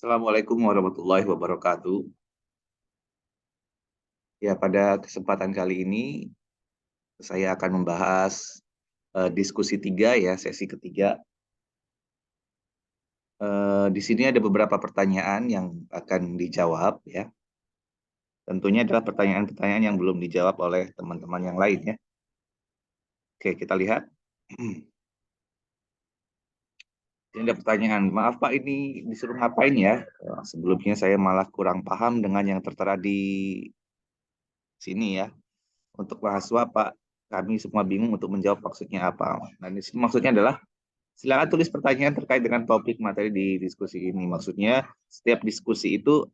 Assalamualaikum warahmatullahi wabarakatuh. Ya, pada kesempatan kali ini saya akan membahas diskusi tiga ya, sesi ketiga. Di sini ada beberapa pertanyaan yang akan dijawab ya. Tentunya adalah pertanyaan-pertanyaan yang belum dijawab oleh teman-teman yang lain ya. Oke, kita lihat. Ini ada pertanyaan, maaf Pak, ini disuruh ngapain ya? Sebelumnya saya malah kurang paham dengan yang tertera di sini ya. Untuk mahasiswa Pak, kami semua bingung untuk menjawab maksudnya apa. Nah, di sini maksudnya adalah silakan tulis pertanyaan terkait dengan topik materi di diskusi ini. Maksudnya setiap diskusi itu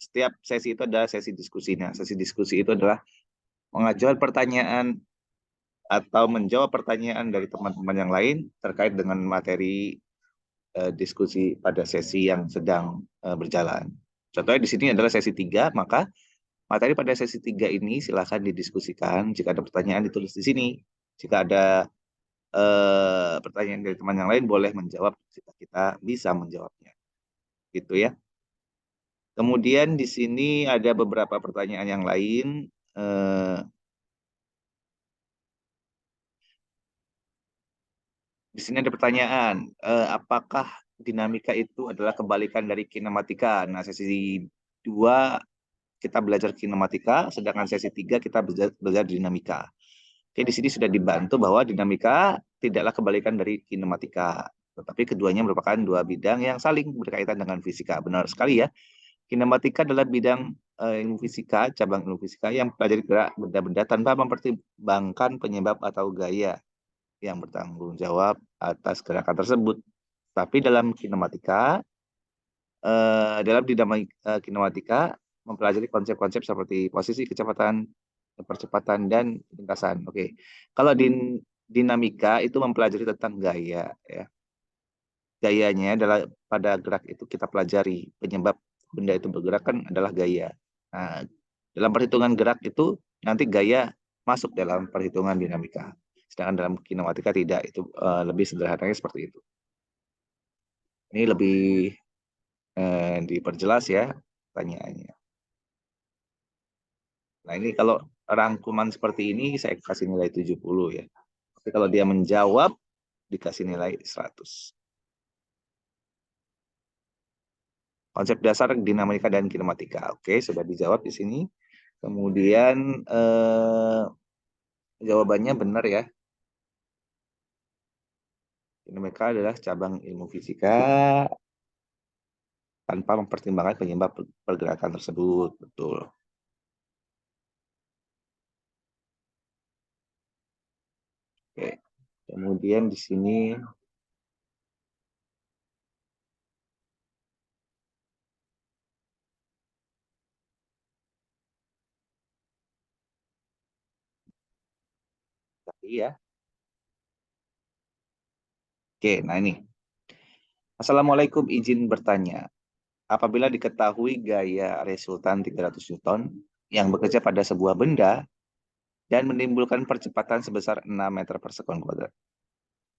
setiap sesi itu ada sesi diskusinya. Sesi diskusi itu adalah mengajukan pertanyaan atau menjawab pertanyaan dari teman-teman yang lain terkait dengan materi diskusi pada sesi yang sedang berjalan. Contohnya di sini adalah sesi 3, maka materi pada sesi 3 ini silakan didiskusikan. Jika ada pertanyaan ditulis di sini. Jika ada pertanyaan dari teman yang lain boleh menjawab jika kita bisa menjawabnya, gitu ya. Kemudian di sini ada beberapa pertanyaan yang lain. Di sini ada pertanyaan, apakah dinamika itu adalah kebalikan dari kinematika? Nah, sesi 2 kita belajar kinematika, sedangkan sesi 3 kita belajar dinamika. Oke, di sini sudah dibantu bahwa dinamika tidaklah kebalikan dari kinematika, tetapi keduanya merupakan dua bidang yang saling berkaitan dengan fisika. Benar sekali ya. Kinematika adalah bidang ilmu fisika, cabang ilmu fisika yang mempelajari gerak benda-benda tanpa mempertimbangkan penyebab atau gaya yang bertanggung jawab atas gerakan tersebut. Tapi dalam kinematika, kinematika mempelajari konsep-konsep seperti posisi, kecepatan, percepatan, dan lintasan. Oke, kalau di dinamika itu mempelajari tentang gaya. Ya. Gayanya adalah pada gerak itu kita pelajari penyebab benda itu bergerak kan adalah gaya. Nah, dalam perhitungan gerak itu nanti gaya masuk dalam perhitungan dinamika. Sedangkan dalam kinematika tidak, itu lebih sederhananya seperti itu. Ini lebih diperjelas ya pertanyaannya. Nah, ini kalau rangkuman seperti ini saya kasih nilai 70 ya. Tapi kalau dia menjawab dikasih nilai 100. Konsep dasar dinamika dan kinematika. Oke, sudah dijawab di sini. Kemudian jawabannya benar ya. Dinamika adalah cabang ilmu fisika tanpa mempertimbangkan penyebab pergerakan tersebut. Betul. Oke. Kemudian di sini tadi ya. Oke, nah ini. Assalamualaikum, izin bertanya. Apabila diketahui gaya resultan 300 Newton yang bekerja pada sebuah benda dan menimbulkan percepatan sebesar 6 meter per sekon kuadrat.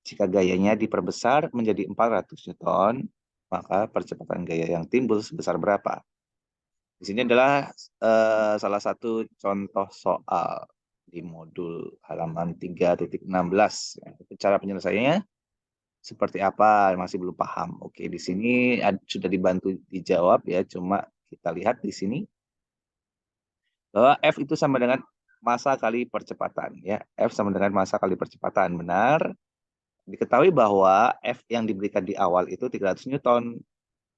Jika gayanya diperbesar menjadi 400 Newton, maka percepatan gaya yang timbul sebesar berapa? Di sini adalah salah satu contoh soal di modul halaman 3.16. Cara penyelesaiannya seperti apa? Masih belum paham. Oke, di sini sudah dibantu dijawab ya, cuma kita lihat di sini bahwa F itu sama dengan massa kali percepatan ya. F sama dengan massa kali percepatan. Benar. Diketahui bahwa F yang diberikan di awal itu 300 Newton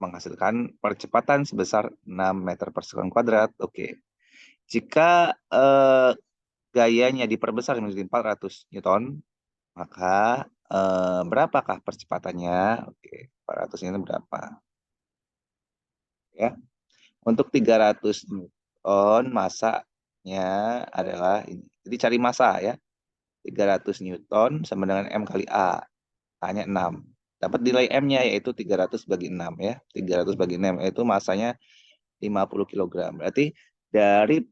menghasilkan percepatan sebesar 6 meter per sekon kuadrat. Oke. Jika gayanya diperbesar menjadi 400 Newton, maka berapakah percepatannya? Oke, 400 Newton berapa? Ya. Untuk 300 Newton massanya adalah ini. Jadi cari massa ya. 300 Newton sama dengan M kali A. A-nya 6. Dapat nilai M-nya yaitu 300 bagi 6 ya. 300 bagi 6 yaitu massanya 50 kg. Berarti dari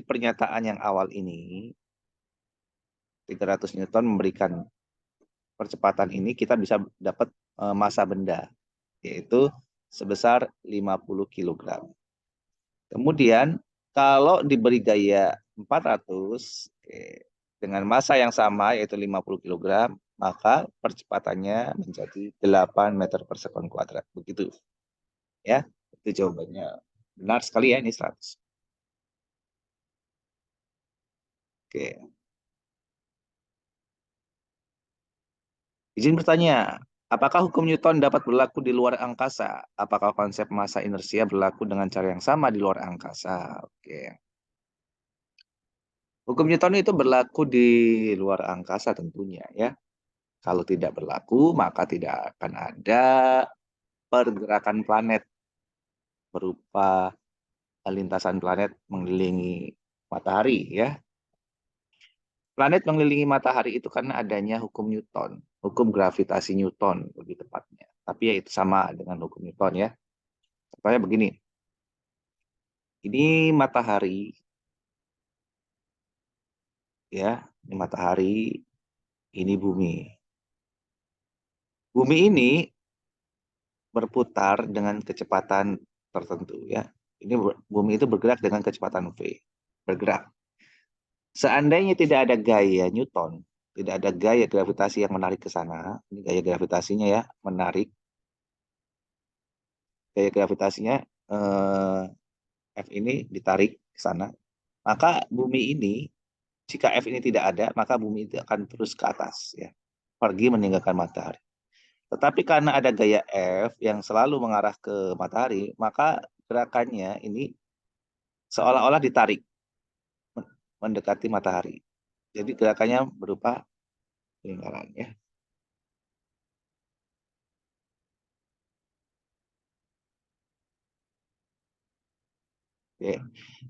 pernyataan yang awal ini 300 Newton memberikan percepatan ini, kita bisa dapat massa benda yaitu sebesar 50 kg. Kemudian kalau diberi gaya 400 dengan massa yang sama yaitu 50 kg, maka percepatannya menjadi 8 meter per sekon kuadrat. Begitu. Ya, itu jawabannya. Benar sekali ya, ini 100. Oke. Izin bertanya, apakah hukum Newton dapat berlaku di luar angkasa? Apakah konsep massa inersia berlaku dengan cara yang sama di luar angkasa? Oke. Hukum Newton itu berlaku di luar angkasa tentunya ya. Kalau tidak berlaku, maka tidak akan ada pergerakan planet berupa lintasan planet mengelilingi matahari ya. Planet mengelilingi matahari itu karena adanya hukum Newton, hukum gravitasi Newton lebih tepatnya. Tapi ya itu sama dengan hukum Newton ya. Contohnya begini. Ini matahari ya, ini matahari, ini bumi. Bumi ini berputar dengan kecepatan tertentu ya. Ini bumi itu bergerak dengan kecepatan v, bergerak. Seandainya tidak ada gaya Newton, tidak ada gaya gravitasi yang menarik ke sana, ini gaya gravitasinya ya, menarik. Gaya gravitasinya F ini ditarik ke sana, maka bumi ini, jika F ini tidak ada, maka bumi itu akan terus ke atas ya, pergi meninggalkan matahari. Tetapi karena ada gaya F yang selalu mengarah ke matahari, maka gerakannya ini seolah-olah ditarik mendekati matahari. Jadi gerakannya berupa lingkaran ya. Oke.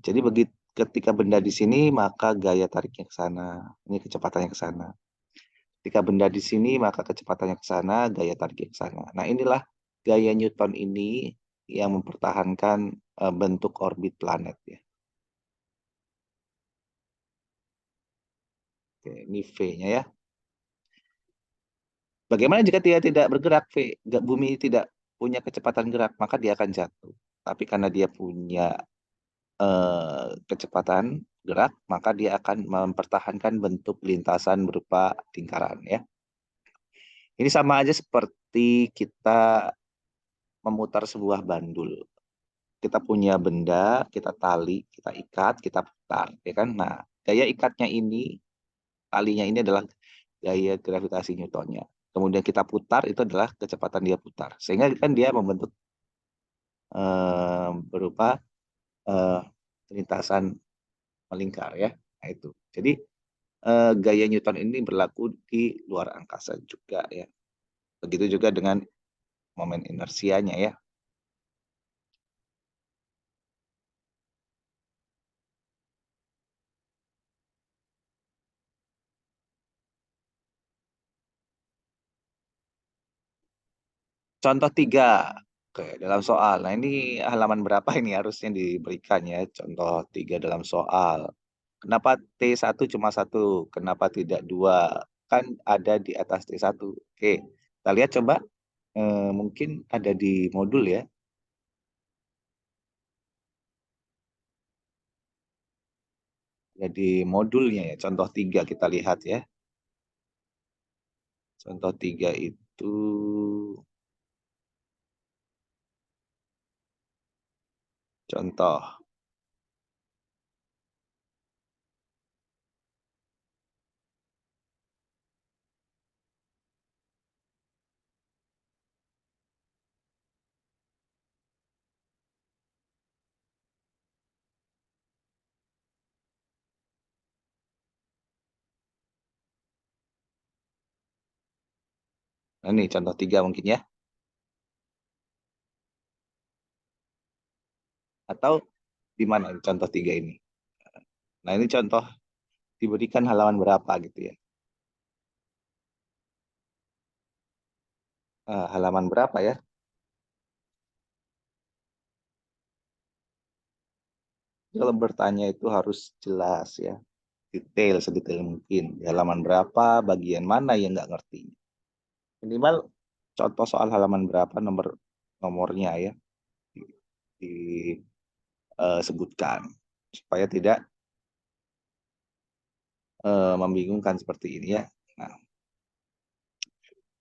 Jadi begitu ketika benda di sini maka gaya tariknya ke sana. Ini kecepatannya ke sana. Ketika benda di sini maka kecepatannya ke sana, gaya tariknya ke sana. Nah, inilah gaya Newton ini yang mempertahankan bentuk orbit planet ya. Oke, ini V-nya ya. Bagaimana jika dia tidak bergerak, V? Bumi tidak punya kecepatan gerak, maka dia akan jatuh. Tapi karena dia punya kecepatan gerak, maka dia akan mempertahankan bentuk lintasan berupa lingkaran ya. Ini sama aja seperti kita memutar sebuah bandul. Kita punya benda, kita tali, kita ikat, kita putar, ya kan? Nah, gaya ikatnya ini, talinya ini adalah gaya gravitasi Newtonnya. Kemudian kita putar, itu adalah kecepatan dia putar. Sehingga kan dia membentuk berupa eh, lintasan melingkar ya. Nah, itu. Jadi gaya Newton ini berlaku di luar angkasa juga ya. Begitu juga dengan momen inersianya ya. Contoh 3. Oke, dalam soal. Nah, ini halaman berapa ini harusnya diberikan ya? Contoh 3 dalam soal. Kenapa T1 cuma 1? Kenapa tidak 2? Kan ada di atas T1. Oke, kita lihat coba. Mungkin ada di modul ya. Jadi modulnya ya, contoh 3 kita lihat ya. Contoh 3 itu contoh. Nah, ini contoh 3 mungkin ya. Atau di mana contoh 3 ini? Nah, ini contoh diberikan halaman berapa gitu ya. Halaman berapa ya? Kalau bertanya itu harus jelas ya. Detail sedetail mungkin. Di halaman berapa, bagian mana yang nggak ngerti. Minimal contoh soal halaman berapa, nomor nomornya ya disebutkan supaya tidak membingungkan seperti ini ya. Nah,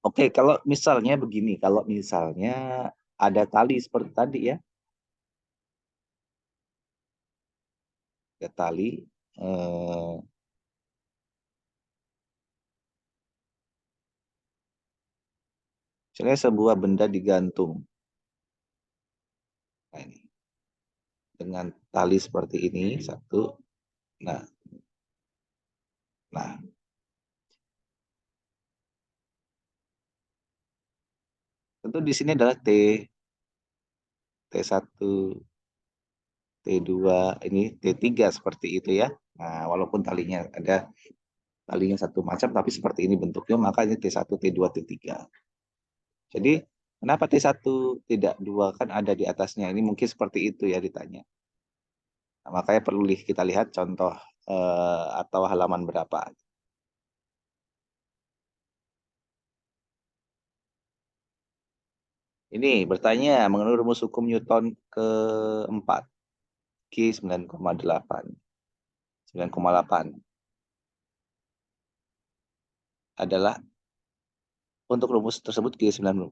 oke, kalau misalnya begini, kalau misalnya ada tali seperti tadi ya, ada tali, eh, misalnya sebuah benda digantung, nah ini dengan tali seperti ini satu, nah, nah tentu di sini adalah T1, T2, ini T3 seperti itu ya. Nah, walaupun talinya satu macam tapi seperti ini bentuknya, maka ini T1, T2, T3. Jadi kenapa T1 tidak dua, kan ada di atasnya. Ini mungkin seperti itu ya ditanya. Nah, makanya perlu kita lihat contoh atau halaman berapa. Ini bertanya mengenai rumus hukum Newton keempat, Q 9,8. 9,8 adalah untuk rumus tersebut Q 9,8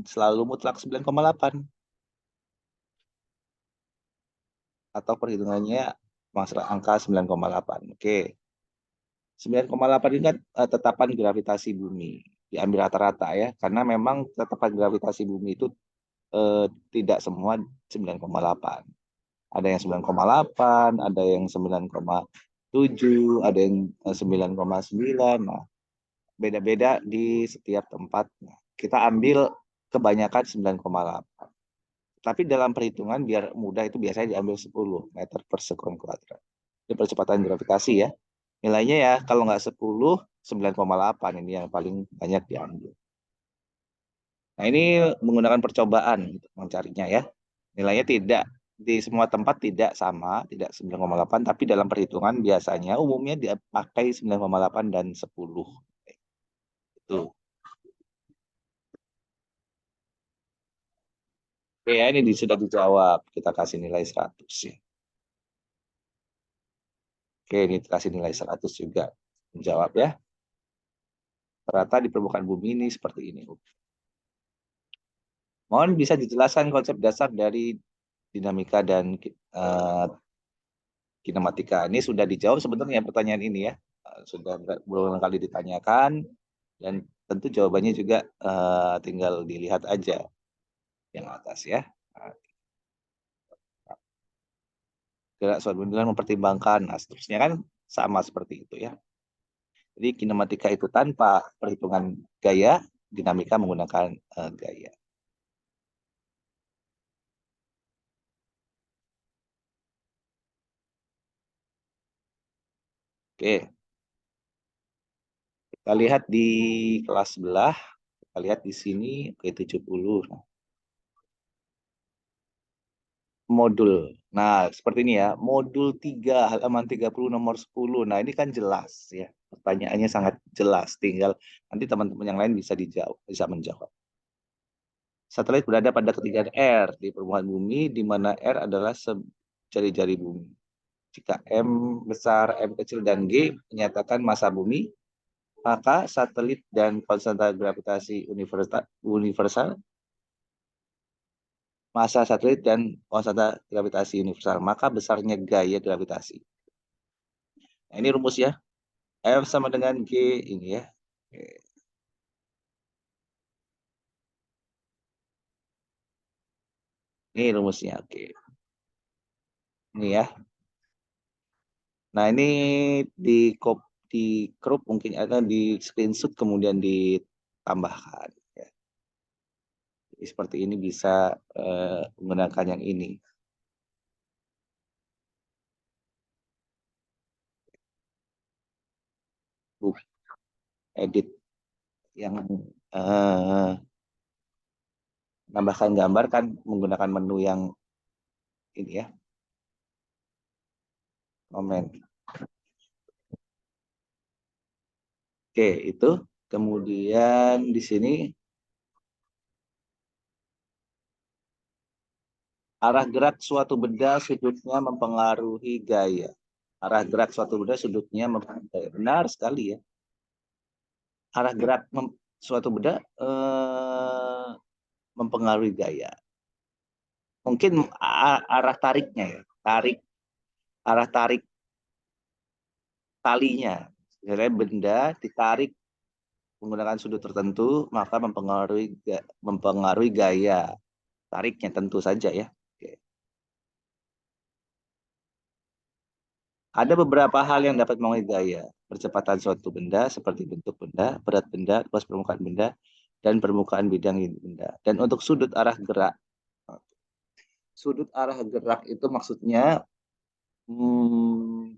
selalu mutlak 9,8 atau perhitungannya masalah angka 9,8. Oke. 9,8 ini kan tetapan gravitasi bumi. Diambil rata-rata ya, karena memang tetapan gravitasi bumi itu tidak semua 9,8. Ada yang 9,8, ada yang 9,7, ada yang 9,9. Nah, beda-beda di setiap tempat. Nah, kita ambil kebanyakan 9,8. Tapi dalam perhitungan biar mudah itu biasanya diambil 10 meter per sekon kuadrat. Ini percepatan gravitasi ya. Nilainya ya kalau nggak 10, 9,8 ini yang paling banyak diambil. Nah ini menggunakan percobaan untuk mencarinya ya. Nilainya tidak di semua tempat tidak sama, tidak 9,8, tapi dalam perhitungan biasanya umumnya dipakai 9,8 dan 10. Itu. Oke ya, ini sudah dijawab. Kita kasih nilai 100 ya. Oke, ini kasih nilai 100 juga. Menjawab ya. Rata di permukaan bumi ini seperti ini. Mohon bisa dijelaskan konsep dasar dari dinamika dan kinematika. Ini sudah dijawab sebenarnya pertanyaan ini ya. Sudah berulang kali ditanyakan dan tentu jawabannya juga tinggal dilihat aja yang atas ya. Gerak suatu dengan mempertimbangkan, nah seterusnya kan sama seperti itu ya. Jadi kinematika itu tanpa perhitungan gaya, dinamika menggunakan gaya. Oke, kita lihat di kelas sebelah, kita lihat di sini ke 70. Nah, modul. Nah, seperti ini ya. Modul 3 halaman 30 nomor 10. Nah, ini kan jelas ya. Pertanyaannya sangat jelas. Tinggal nanti teman-teman yang lain bisa dijawab, bisa menjawab. Satelit berada pada ketinggian R di permukaan bumi, di mana R adalah jari-jari bumi. Jika M besar, M kecil, dan G menyatakan massa bumi, maka satelit dan konstanta gravitasi universal, massa satelit dan konstanta gravitasi universal, maka besarnya gaya gravitasi. Nah, ini rumus ya. F sama dengan G ini ya. Oke. Ini rumusnya. Oke. Ini ya. Nah, ini di di crop mungkin ada di screenshot kemudian ditambahkan ya. Jadi seperti ini bisa menggunakan yang ini. Edit yang nambahkan gambar kan menggunakan menu yang ini ya, komen. Oke, itu. Kemudian di sini Arah gerak suatu benda sudutnya mempengaruhi gaya. Arah gerak suatu benda sudutnya mempengaruhi gaya. Benar sekali ya. Arah gerak suatu benda mempengaruhi gaya. Mungkin arah tariknya ya. Arah tarik talinya. Misalnya benda ditarik menggunakan sudut tertentu, maka mempengaruhi gaya tariknya tentu saja ya. Oke. Ada beberapa hal yang dapat mempengaruhi gaya. Percepatan suatu benda seperti bentuk benda, berat benda, luas permukaan benda, dan permukaan bidang benda. Dan untuk sudut arah gerak itu maksudnya, hmm,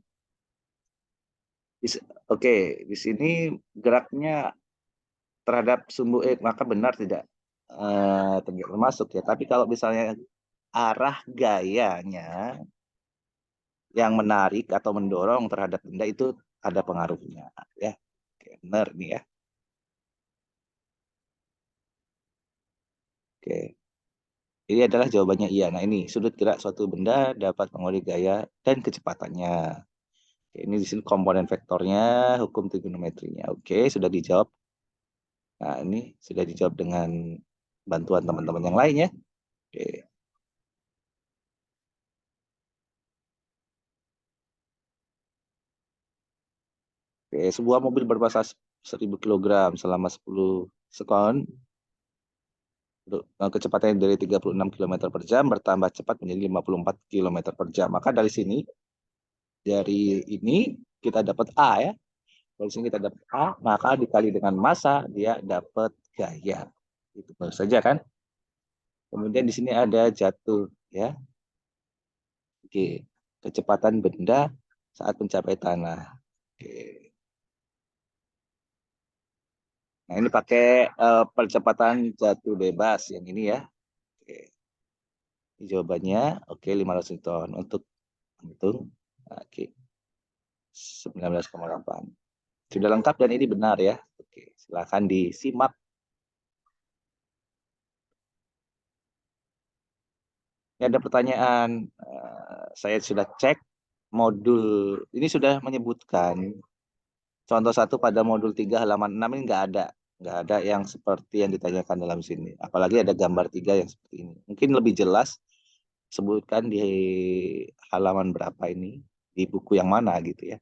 oke, di sini geraknya terhadap sumbu maka benar tidak termasuk ya. Tapi kalau misalnya arah gayanya yang menarik atau mendorong terhadap benda itu ada pengaruhnya ya. Oke, benar nih ya. Oke. Ini adalah jawabannya iya. Nah, ini sudut gerak suatu benda dapat mengurangi gaya dan kecepatannya. Oke, ini di sini komponen vektornya, hukum trigonometrinya. Oke, sudah dijawab. Nah, ini sudah dijawab dengan bantuan teman-teman yang lain ya. Oke. Oke, sebuah mobil berbasa 1000 kg selama 10 sekon, kecepatannya dari 36 km per jam bertambah cepat menjadi 54 km per jam. Maka dari ini kita dapat A ya. Dari sini kita dapat A, maka dikali dengan massa dia dapat gaya. Itu baru saja kan. Kemudian di sini ada jatuh ya. Oke, kecepatan benda saat mencapai tanah. Oke. Nah, ini pakai percepatan jatuh bebas yang ini ya. Oke. Ini jawabannya oke 500 Newton untuk hitung. Oke. 19,8. Sudah lengkap dan ini benar ya. Oke, silakan disimak. Ini ada pertanyaan. Saya sudah cek modul ini sudah menyebutkan contoh satu pada modul 3 halaman 6 ini nggak ada yang seperti yang ditanyakan dalam sini. Apalagi ada gambar 3 yang seperti ini. Mungkin lebih jelas sebutkan di halaman berapa ini, di buku yang mana gitu ya.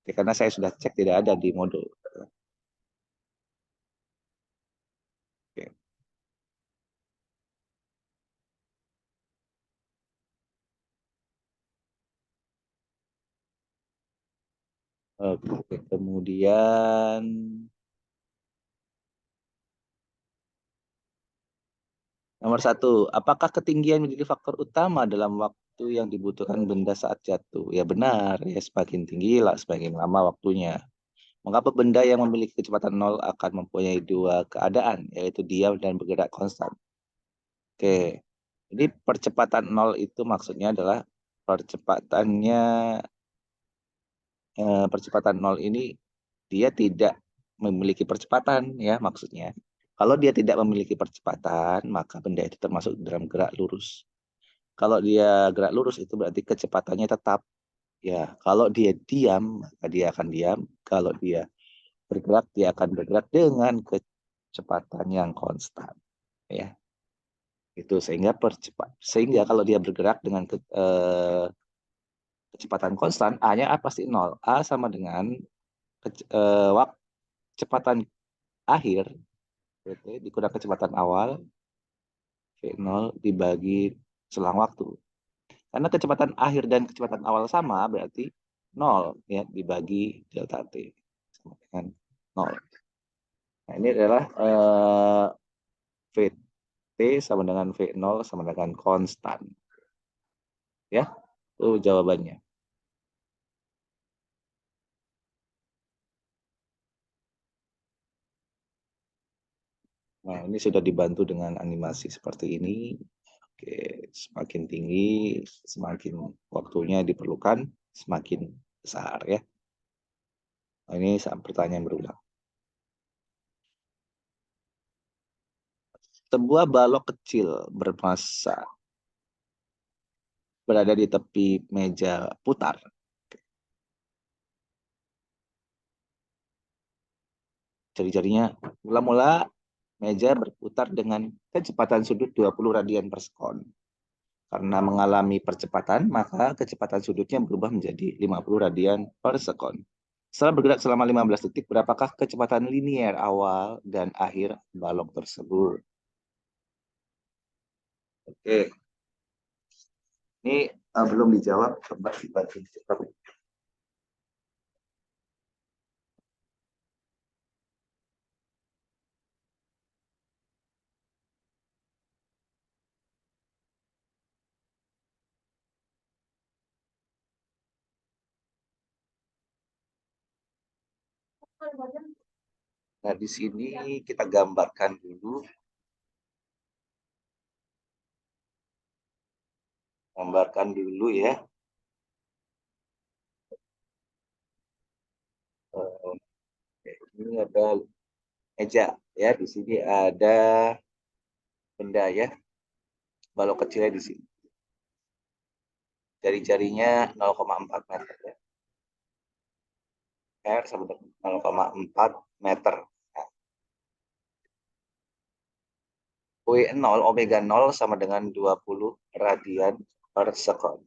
Oke, karena saya sudah cek tidak ada di modul. Oke. Oke, kemudian nomor 1, apakah ketinggian menjadi faktor utama dalam waktu yang dibutuhkan benda saat jatuh? Ya benar, ya semakin tinggi lah semakin lama waktunya. Mengapa benda yang memiliki kecepatan nol akan mempunyai dua keadaan, yaitu diam dan bergerak konstan? Oke, jadi percepatan nol itu maksudnya adalah percepatannya, percepatan nol ini dia tidak memiliki percepatan ya maksudnya. Kalau dia tidak memiliki percepatan, maka benda itu termasuk dalam gerak lurus. Kalau dia gerak lurus itu berarti kecepatannya tetap. Ya, kalau dia diam, maka dia akan diam. Kalau dia bergerak, dia akan bergerak dengan kecepatan yang konstan. Ya, itu sehingga kalau dia bergerak dengan kecepatan konstan, A-nya A pasti nol. A sama dengan kecepatan akhir, berarti dikurang kecepatan awal, V0 dibagi selang waktu. Karena kecepatan akhir dan kecepatan awal sama, berarti 0 ya dibagi delta T sama dengan 0. Nah, ini adalah VT sama dengan V0 sama dengan konstan. Ya, itu jawabannya. Nah, ini sudah dibantu dengan animasi seperti ini. Oke, semakin tinggi, semakin waktunya diperlukan, semakin besar ya. Nah, ini pertanyaan berulang. Sebuah balok kecil bermassa berada di tepi meja putar. Jari-jarinya mula-mula meja berputar dengan kecepatan sudut 20 radian per sekon. Karena mengalami percepatan, maka kecepatan sudutnya berubah menjadi 50 radian per sekon. Setelah bergerak selama 15 detik, berapakah kecepatan linier awal dan akhir balok tersebut? Oke, ini belum dijawab, coba dibantu. Nah, di sini kita gambarkan dulu, ya. Ini ada meja, ya. Di sini ada benda, ya. Balok kecilnya di sini. Jari-jarinya 0,4 meter, ya. R sama dengan 0,4 meter. Nah, W0 omega 0 sama dengan 20 radian per sekon.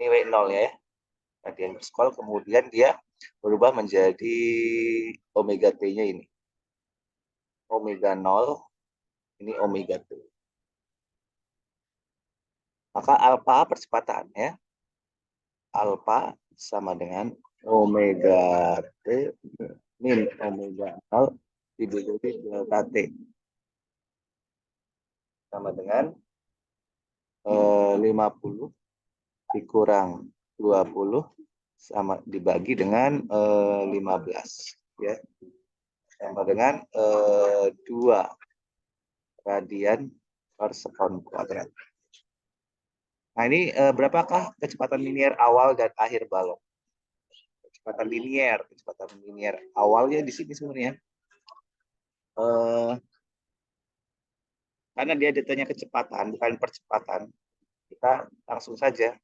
Ini W0, ya, radian per sekon. Kemudian dia berubah menjadi omega T-nya ini. Omega 0, ini omega T. Maka alfa percepatan, ya. Alfa sama dengan omega T min omega 0 dibagi delta T. Sama dengan 50 dikurang 20 sama dibagi dengan 15, ya, sama dengan 2 radian per sekon kuadrat. Nah, ini berapakah kecepatan linier awal dan akhir balok? Kecepatan linier awalnya di sini sebenarnya. Karena dia datanya kecepatan, bukan percepatan, kita langsung saja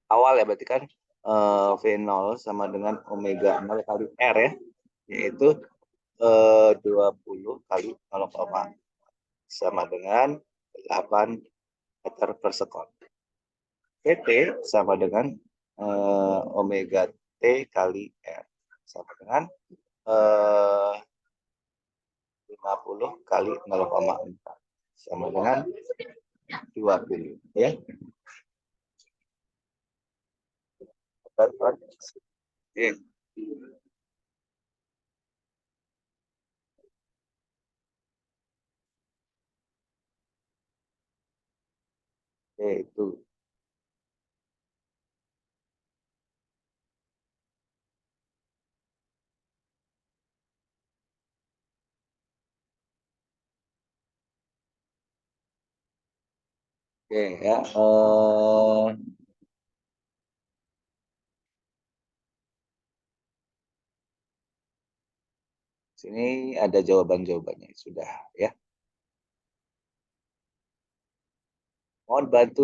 awal, ya, berarti kan V0 sama dengan omega 0 kali R, ya, yaitu 20 kali 0, sama dengan 8 meter per sekon. PT sama dengan omega T kali R, sama dengan 50 kali 0,4, sama dengan 20, ya. Oke. Itu. Oke, ya. Sini ada jawaban-jawabannya sudah, ya. Mohon bantu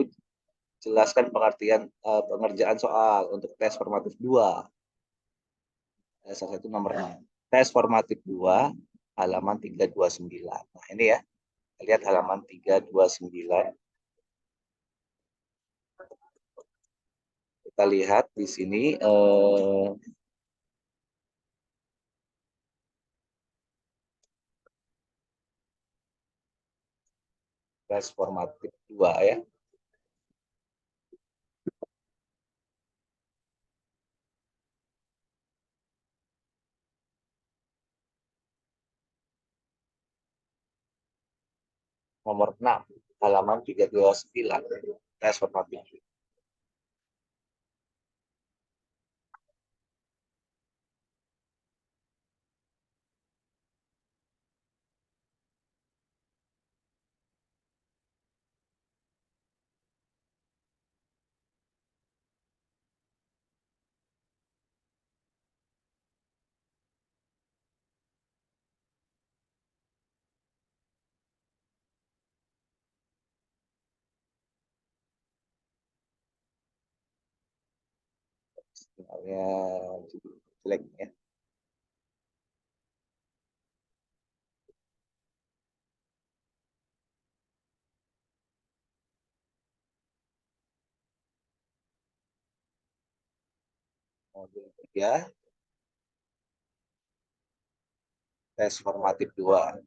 jelaskan pengerjaan soal untuk tes formatif 2. Salah satu nomor 6. Tes formatif 2 halaman 329. Nah, ini, ya. Lihat halaman 329. Kita lihat di sini tes formatif 2, ya. Nomor 6, halaman 329. Tes formatif. Sinyalnya jelek ya. Modul 3, tes formatif 2.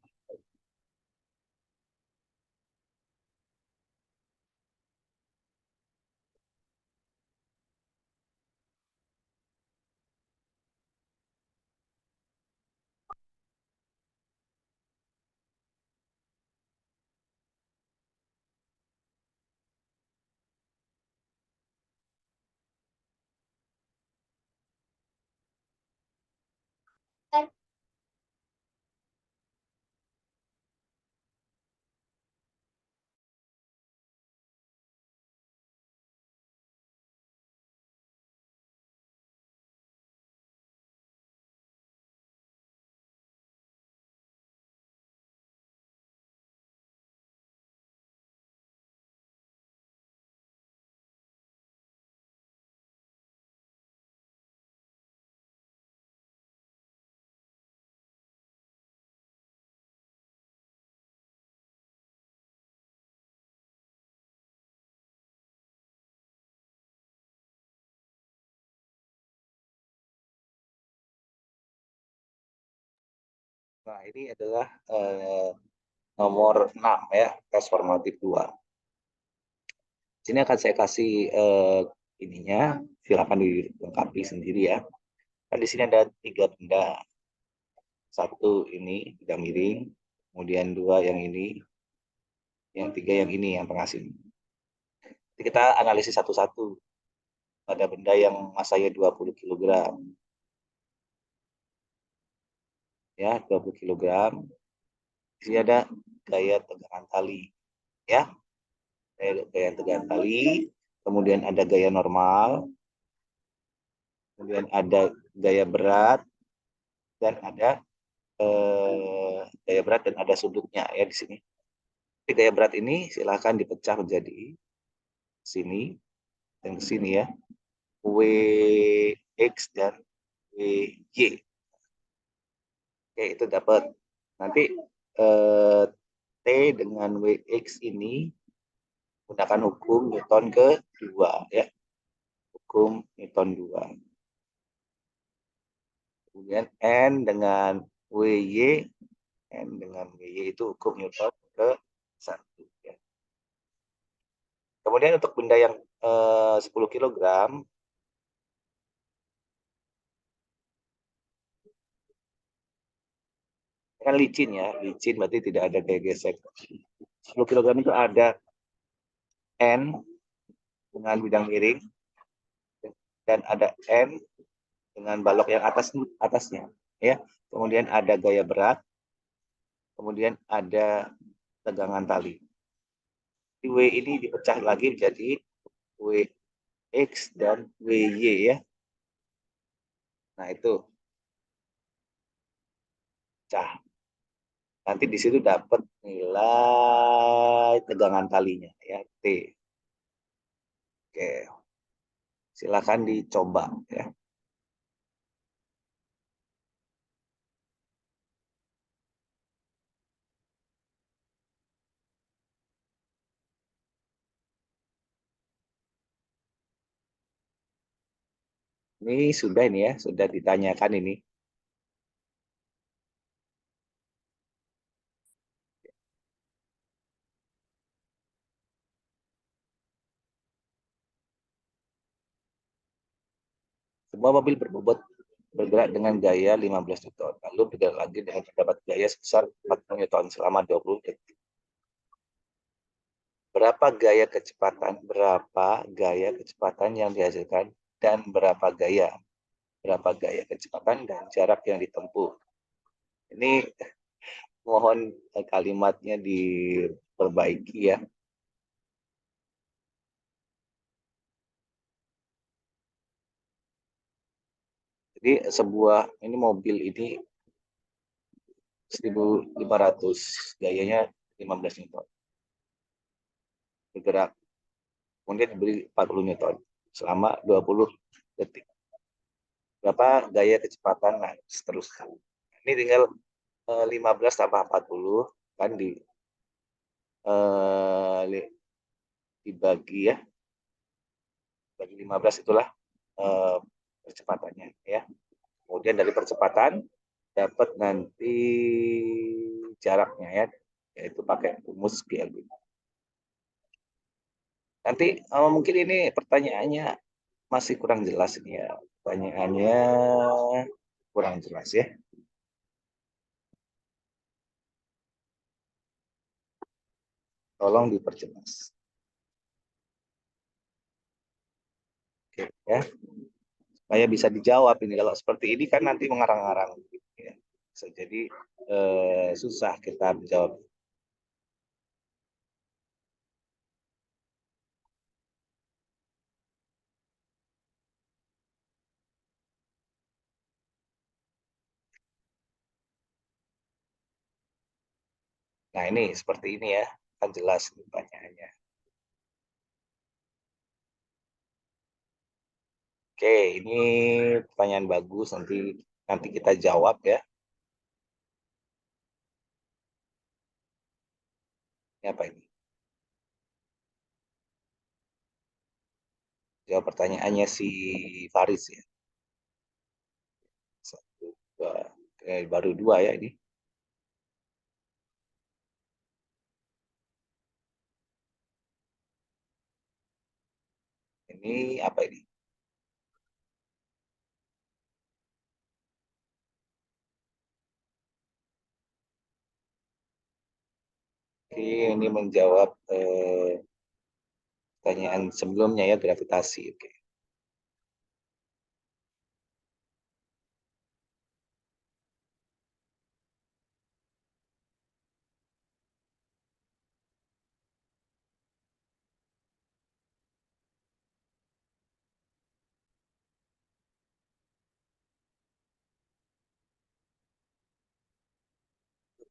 Nah, ini adalah nomor 6 ya, tes formatif 2. Sini akan saya kasih ininya, silakan dilengkapi sendiri ya. Kan di sini ada 3 benda. Satu ini benda miring, kemudian 2 yang ini, yang 3 yang ini yang pengasih. Jadi kita analisis satu-satu. Ada benda yang masanya 20 kg. Ya, 20 kg. Di sini ada gaya tegangan tali. Ya, gaya tegangan tali. Kemudian ada gaya normal. Kemudian ada gaya berat. Dan ada gaya berat dan ada sudutnya ya di sini. Jadi gaya berat ini silahkan dipecah menjadi sini dan ke sini ya. WX dan WY. Oke, itu dapat. Nanti T dengan WX ini gunakan hukum Newton kedua ya. Hukum Newton 2. Kemudian N dengan WY, N dengan WY itu hukum Newton ke 1 ya. Kemudian untuk benda yang 10 kg kan licin ya, licin berarti tidak ada gaya gesek. 10 kg itu ada N dengan bidang miring dan ada N dengan balok yang atasnya ya. Kemudian ada gaya berat, kemudian ada tegangan tali. W ini dipecah lagi menjadi WX dan WY ya. Nah, itu pecah. Nanti di situ dapat nilai tegangan talinya ya, T. Oke. Silakan dicoba ya. Ini sudah ini ya, sudah ditanyakan ini. Semua mobil berbobot bergerak dengan gaya 15 Newton. Lalu bergerak lagi dengan mendapat gaya sebesar 40 Newton selama 20 detik. Berapa gaya kecepatan yang dihasilkan dan berapa gaya kecepatan dan jarak yang ditempuh. Ini mohon kalimatnya diperbaiki ya. Jadi ini mobil ini 1500, gayanya 15 Newton. Bergerak, kemudian diberi 40 Newton selama 20 detik. berapa gaya kecepatan, nah seterusnya. Ini tinggal 15 tambah 40 kan dibagi ya, bagi 15 itulah percepatannya ya. Kemudian dari percepatan dapat nanti jaraknya ya, yaitu pakai rumus GLB. Nanti mungkin ini pertanyaannya masih kurang jelas ini ya. Pertanyaannya kurang jelas ya. Tolong diperjelas. Oke, ya. Supaya bisa dijawab ini. Kalau seperti ini kan nanti mengarang-arang. Gitu, ya. Jadi susah kita menjawab. Nah ini seperti ini ya. Kan jelas pertanyaannya. Oke, ini pertanyaan bagus. Nanti kita jawab ya. Ini apa ini? Jawab pertanyaannya si Faris ya. Satu, dua. Baru dua ya ini. Ini apa ini? Oke, ini menjawab pertanyaan sebelumnya ya, gravitasi. Oke.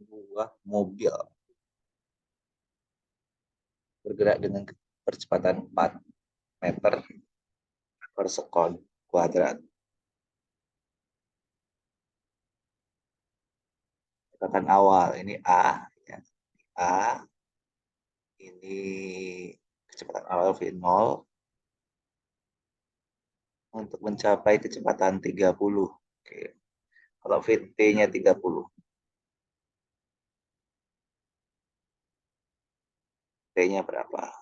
Sebuah mobil bergerak dengan percepatan 4 meter per sekon kuadrat. Katakan awal, ini A. Ya. A, ini kecepatan awal V0 untuk mencapai kecepatan 30. Oke. Kalau VT-nya 30, T-nya berapa?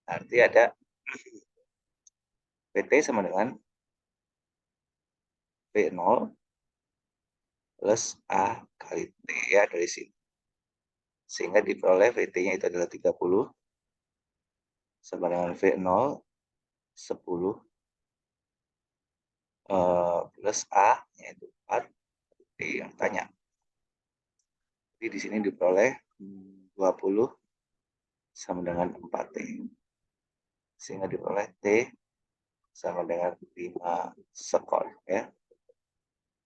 Nanti ada VT sama dengan V0 plus A kali T ya dari sini. Sehingga diperoleh VT-nya itu adalah 30 sama dengan V0 10 plus A yaitu 4 T yang tanya. Jadi di sini diperoleh 20 sama dengan 4T. Sehingga diperoleh T sama dengan 5 sekon ya.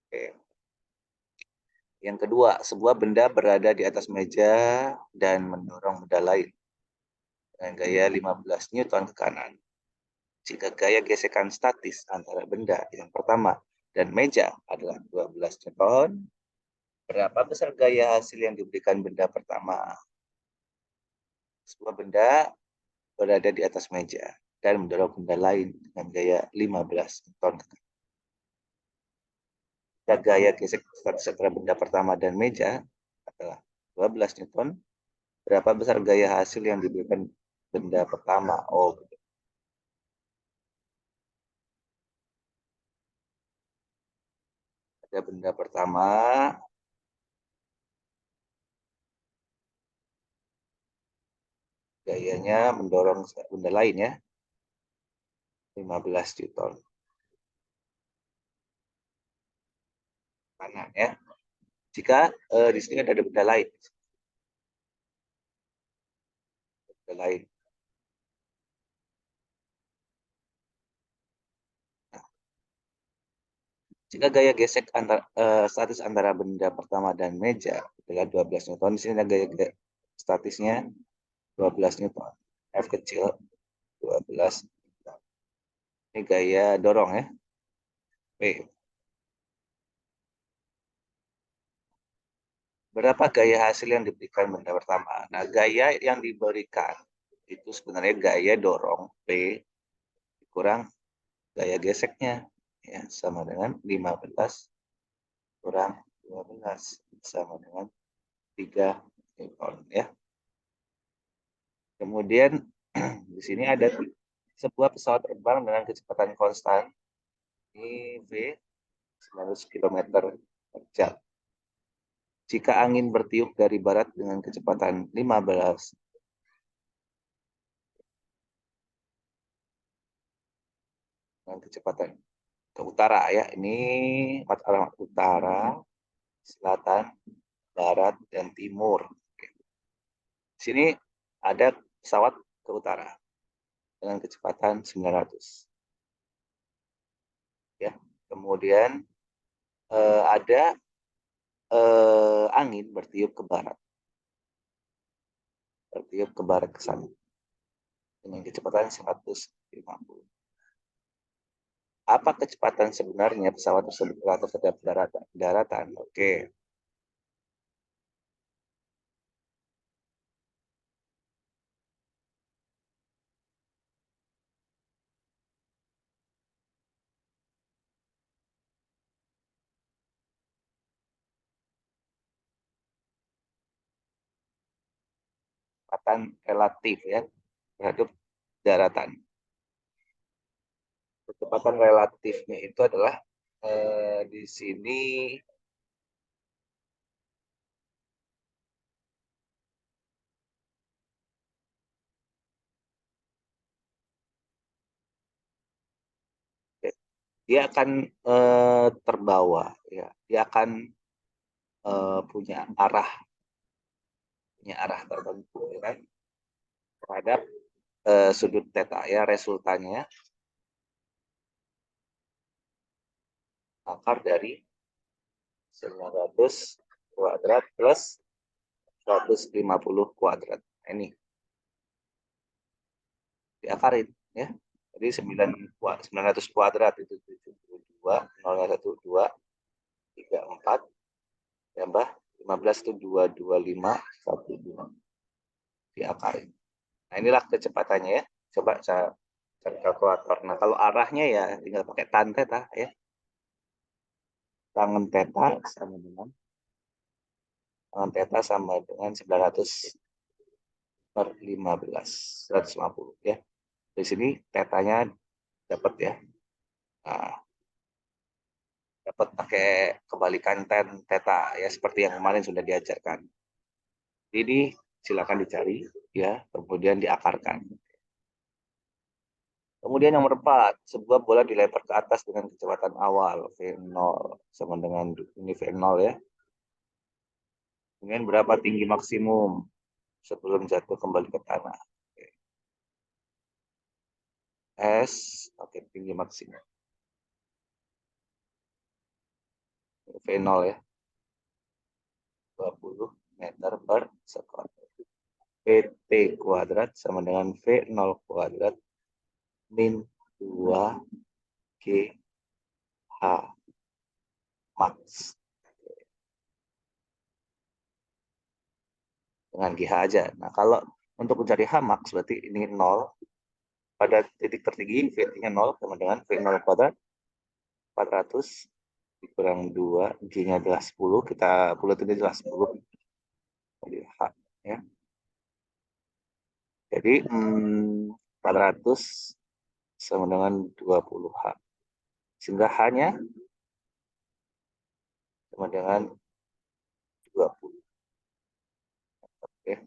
Oke. Yang kedua, sebuah benda berada di atas meja dan mendorong benda lain dengan gaya 15 Newton ke kanan. Jika gaya gesekan statis antara benda yang pertama dan meja adalah 12 Newton, berapa besar gaya hasil yang diberikan benda pertama? Sebuah benda berada di atas meja dan mendorong benda lain dengan gaya 15 Newton. Jika gaya gesek statis antara benda pertama dan meja adalah 12 Newton, berapa besar gaya hasil yang diberikan benda pertama? Oh, ada benda pertama, gayanya mendorong benda lain ya, 15 Newton. Kanan ya. Jika di sini ada benda lain. Benda lain. Nah, jika gaya gesek statis antara benda pertama dan meja adalah 12 Newton, di sini ada gaya statisnya 12 Newton. F kecil 12 Ini gaya dorong ya. P. Berapa gaya hasil yang diberikan benda pertama? Nah, gaya yang diberikan itu sebenarnya gaya dorong P kurang gaya geseknya, ya, sama dengan 15 kurang 12 sama dengan 3 Newton, ya. Kemudian di sini ada sebuah pesawat terbang dengan kecepatan konstan ini V 900 km per jam. Jika angin bertiup dari barat dengan kecepatan 15 dengan kecepatan ke utara, ya. Ini 4 arah: utara, selatan, barat, dan timur. Di sini ada pesawat ke utara dengan kecepatan 900. Ya. Kemudian ada angin bertiup ke barat. Bertiup ke barat ke sana dengan kecepatan 150. Apa kecepatan sebenarnya pesawat tersebut terhadap daratan? Oke. Kecepatan relatif, ya, terhadap daratan. Kecepatan relatifnya itu adalah di sini dia akan terbawa, ya. Dia akan punya arah tertentu, ya kan, terhadap sudut theta, ya. Resultannya akar dari 900 kuadrat plus 150 kuadrat. Ini diakarin, ya. Jadi 900 kuadrat itu 72, 0,12, 34, tambah 15 itu 225, 12. Diakarin. Nah, inilah kecepatannya, ya. Coba saya cari kalkulator. Nah, kalau arahnya ya tinggal pakai tan theta, ya. Tangan theta sama dengan tangan theta sama dengan 900 per 15, 150, ya. Di sini tetanya dapat, ya. Nah, dapat pakai kebalikan tan theta, ya, seperti yang kemarin sudah diajarkan. Jadi silakan dicari, ya, kemudian diakarkan. Kemudian nomor 4, sebuah bola dilempar ke atas dengan kecepatan awal V0 sama dengan ini V0, ya. Kemudian berapa tinggi maksimum sebelum jatuh kembali ke tanah? S, oke, tinggi maksimum V0, ya, 20 meter per sekon. PT kuadrat sama dengan V0 kuadrat min 2 G H max. Dengan GH aja. Nah, kalau untuk mencari H max berarti ini 0. Pada titik tertinggi V-nya 0 sama dengan V0 kuadrat 400 dikurang 2, G-nya adalah 10, kita bulatin adalah 10. Jadi H, ya. Jadi 400 sama dengan 20 H. Sehingga H-nya sama dengan 20. Oke.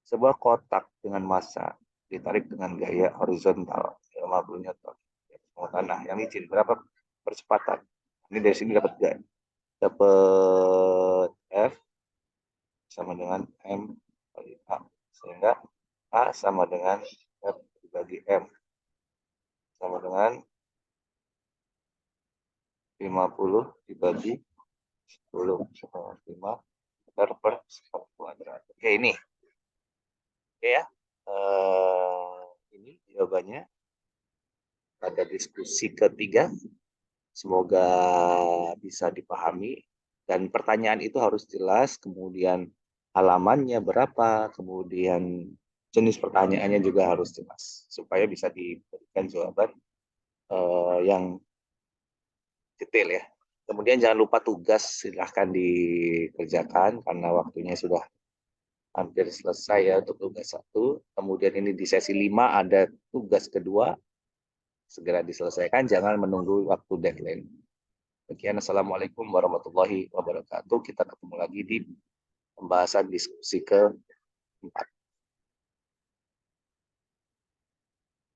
Sebuah kotak dengan massa ditarik dengan gaya horizontal 50 Newton. Tanah yang licin, berapa percepatan? Ini dari sini dapat gaya. Dapat F sama dengan M kali A. Sehingga A sama dengan F dibagi M sama dengan 50 dibagi 10 sama 5 meter per sekon kuadrat. Oke, ini. Oke, ya. Ini jawabannya. pada diskusi ketiga. Semoga bisa dipahami dan pertanyaan itu harus jelas, kemudian halamannya berapa, kemudian jenis pertanyaannya juga harus jelas supaya bisa diberikan jawaban yang detail ya. Kemudian jangan lupa tugas silahkan dikerjakan karena waktunya sudah hampir selesai ya untuk tugas 1. Kemudian ini di sesi 5 ada tugas kedua, segera diselesaikan, jangan menunggu waktu deadline. Sekian, Assalamualaikum warahmatullahi wabarakatuh. Kita ketemu lagi di pembahasan diskusi ke-4.